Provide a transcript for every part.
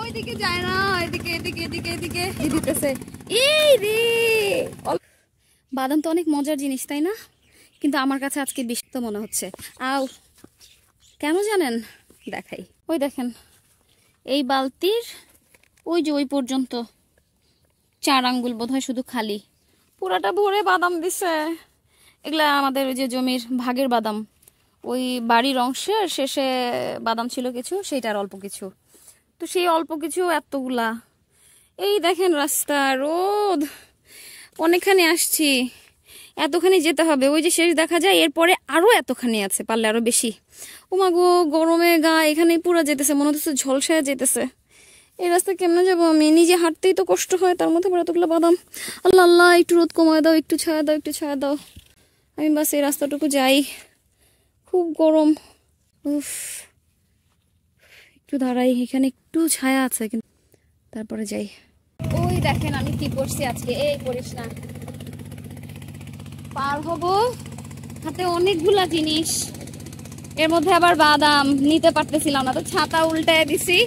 ওইদিকে যায় না, এদিকে এদিকে এদিকে এদিকে দিতেছে। এই রে, বাদাম তো অনেক মজার জিনিস তাই না? কিন্তু আমার কাছে আজকে বিষাক্ত মনে হচ্ছে। আও, কেন জানেন? দেখাই। ওই দেখেন, এই বালতির ওই যে ওই পর্যন্ত 4 আঙ্গুল বোধহয় শুধু খালি, পুরাটা ভরে বাদাম দিছে। এগুলা আমাদের ওই যে জমির ভাগের বাদাম, ওই বাড়ির অংশের শেষে বাদাম ছিল কিছু, সেইটার অল্প কিছু। তো সেই অল্প কিছু এতগুলা। এই দেখেন রাস্তা, রোদ, অনেকখানি আসছি, এতখানি যেতে হবে। ওই যে শেষ দেখা যায়, এরপরে আরো এতখানি আছে, পারলে আরো বেশি। ওমাগো, গরমে গা এখানে পুরো যেতেছে, মনে হচ্ছে ঝলসায় যেতেছে। এই রাস্তা কেমনে যাবো আমি? নিজে হাঁটতেই তো কষ্ট হয়, তার মধ্যে পরে এতগুলো বাদাম। আল্লাহ আল্লাহ, একটু রোদ কমায় দাও, একটু ছায়া দাও, একটু ছায়া দাও। আমি বাস এই রাস্তাটুকু যাই, খুব গরম। উফ, একটু দাঁড়াই, এখানে একটু ছায়া আছে, কিন্তু তারপরে যাই। ওই দেখেন আমি কি করছি আজকে, এই করিস না, পার হব, হাতে অনেকগুলা জিনিস, এর মধ্যে আবার বাদাম নিতে পারতেছিলাম না, তো ছাতা উল্টায় দিছি,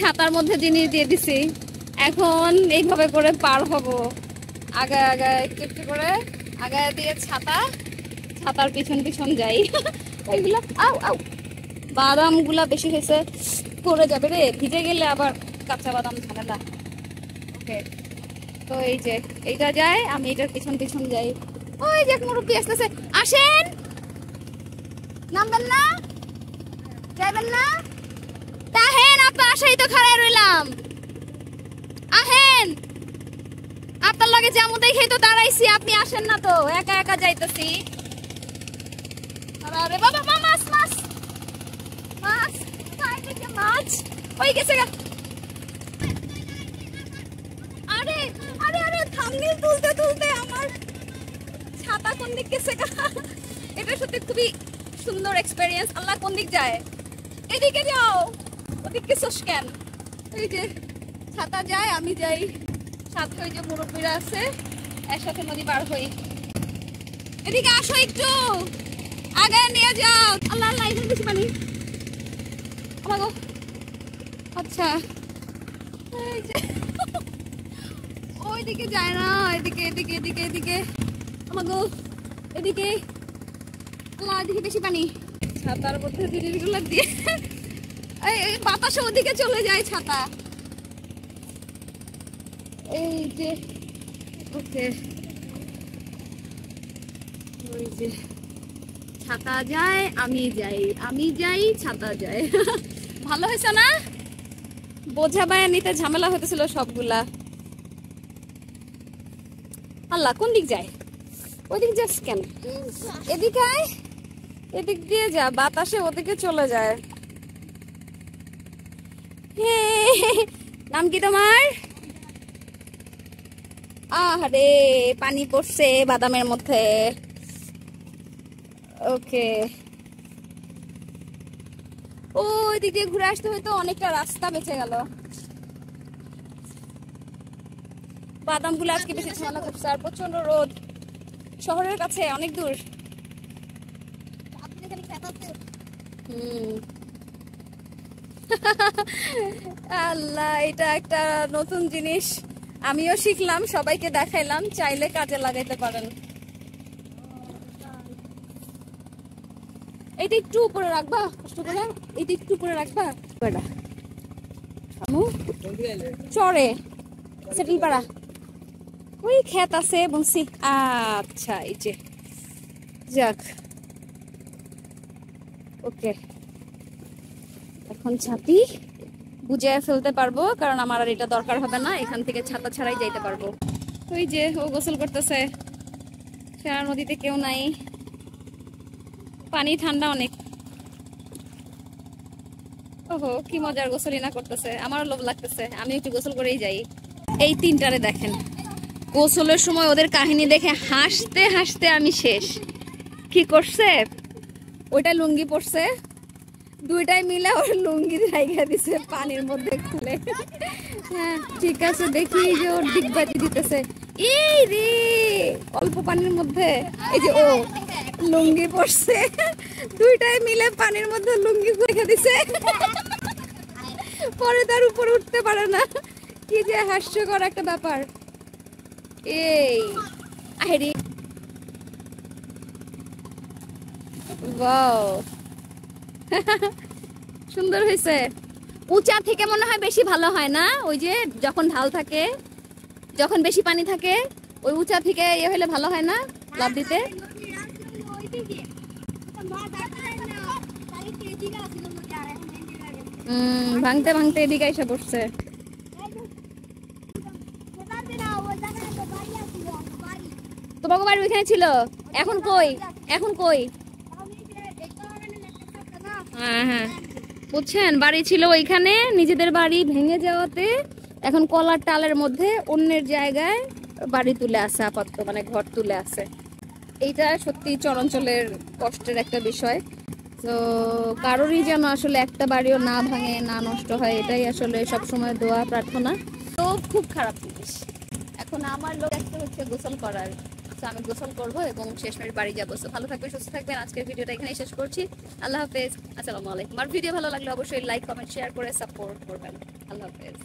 ছাতার মধ্যে জিনিস দিয়ে দিছি। এখন এইভাবে করে পার হব, আগায় আগায় একটু একটু করে আগায় দিয়ে ছাতার পিছন পিছন যাই। এইগুলা আউ আউ, বাদাম গুলা বেশি হয়েছে, পড়ে যাবে রে, ভিজে গেলে আবার কাঁচা বাদাম ঝামেলা। ওকে, তো এই যে এইটা যায়, আমি এটার পিছন পিছন যাই। ওই যে মুরব্বি আসতেছে, আসেন, নামবেন না, যাইবেন না, তাহেন আপনার আশাই তো খাড়ায় রইলাম, আহেন, আপনার লগে জামু দেখে তো দাঁড়াইছি, আপনি আসেন না তো, একা একা যাইতেছি। আরে বাবা, মাছ মাছ মাছ, মাছ ওই গেছে। আরে আরে আরে, থাম্বনেল তুলতে তুলতে আমার ছাতা কোন দিক গেছে। এটা সত্যি খুবই সুন্দর এক্সপেরিয়েন্স। আল্লাহ, কোন দিক যায়? এদিকে যাও, ওদিকে সোস কেন? এই যে ছাতা যায়, আমি যাই, সাথে ওই যে মুরব্বীরা আছে, একসাথে নদী পার হই। এদিকে আসো, একটু আগে নিয়ে যাও। আল্লাহ আল্লাহ, এখানে বেশি পানি। আমাগো, আচ্ছা, ওইদিকে যায় না, এদিকে এদিকে এদিকে এদিকে, আমাগো এদিকে, আল্লাহ এদিকে বেশি পানি। ছাতার মধ্যে জিনিসগুলো দিয়ে এই বাতাসে ওদিকে চলে যায় ছাতা। এই যে ওকে, ওই যে ছাতা যায়, আমি যাই, আমি যাই, ছাতা যায়। ভালো হয়েছে না? বোঝা বায়া নিতে ঝামেলা হতেছিল সবগুলা। আল্লাহ, কোন দিক যায়? ওইদিক যাস কেন? এদিকে আয়, এদিক দিয়ে যা, বাতাসে ওদিকে চলে যায়। নাম কি তোমার? আরে পানি পড়ছে বাদামের মধ্যে। ওকে, ওই দিক দিয়ে ঘুরে আসতে হয়তো অনেকটা রাস্তা বেঁচে গেল। বাদাম গুলো আজকে বেশি ঝামেলা করছে, আর প্রচন্ড রোদ, শহরের কাছে অনেক দূর। আল্লাহ, এটা একটা নতুন জিনিস, আমিও শিখলাম, সবাইকে দেখাইলাম, চাইলে কাজে লাগাইতে পারেন। এইটা একটু উপরে রাখবা, কষ্ট করে এইটা একটু উপরে রাখবা। চরে সেটিল পাড়া ওই ক্ষেত আছে বলছি। আচ্ছা, এই যে যাক, ওকে, এখন ছাতি বুঝিয়ে ফেলতে পারবো, কারণ আমার আর এটা দরকার হবে না, এখান থেকে ছাতা ছাড়াই যাইতে পারবো। ওই যে ও গোসল করতেছে, সারা নদীতে কেউ নাই, পানি ঠান্ডা অনেক। ওহো, কি মজার গোসলই না করতেছে, আমারও লোভ লাগতেছে, আমি একটু গোসল করেই যাই। এই তিনটারে দেখেন, গোসলের সময় ওদের কাহিনী দেখে হাসতে হাসতে আমি শেষ। কি করছে? ওইটা লুঙ্গি পরছে, দুইটাই মিলে ওর লুঙ্গি জায়গা দিছে পানির মধ্যে খুলে। হ্যাঁ ঠিক আছে, দেখি যে ওর দিকবাজি দিতেছে। এই রে, অল্প পানির মধ্যে এই যে ও লুঙ্গি পরছে, দুইটাই মিলে পানির মধ্যে লুঙ্গি রেখে দিছে। পরে তার উপরে উঠতে পারে না। কি যে হাস্যকর একটা ব্যাপার। এই আহেরি, ওয়াও সুন্দর হয়েছে। উঁচা থেকে মনে হয় বেশি ভালো হয় না? ওই যে যখন ঢাল থাকে, যখন বেশি পানি থাকে, ওই উঁচা থেকে ইয়ে হলে ভালো হয় না লাফ দিতে? ভাঙতে ভাঙতে এদিকে এসে পড়ছে। তোমাকে বাড়ি ওইখানে ছিল, এখন কই? এখন কই? হ্যাঁ হ্যাঁ, বুঝছেন, বাড়ি ছিল ওইখানে, নিজেদের বাড়ি ভেঙে যাওয়াতে এখন কলার টালের মধ্যে অন্যের জায়গায় বাড়ি তুলে আছে আপাতত, মানে ঘর তুলে আছে। এইটা সত্যি চরাঞ্চলের কষ্টের একটা বিষয়। তো কারোরই যেন আসলে একটা বাড়িও না ভাঙে, না নষ্ট হয়, এটাই আসলে সবসময় দোয়া প্রার্থনা। তো খুব খারাপ জিনিস। এখন আমার লোক একটা হচ্ছে গোসল করার, তো আমি গোসল করব এবং শেষমেশ বাড়ি যাবো। তো ভালো থাকবেন, সুস্থ থাকবেন। আজকের ভিডিওটা এখানেই শেষ করছি। আল্লাহ হাফেজ, আসসালামু আলাইকুম। আর ভিডিও ভালো লাগলে অবশ্যই লাইক, কমেন্ট, শেয়ার করে সাপোর্ট করবেন। আল্লাহ হাফেজ।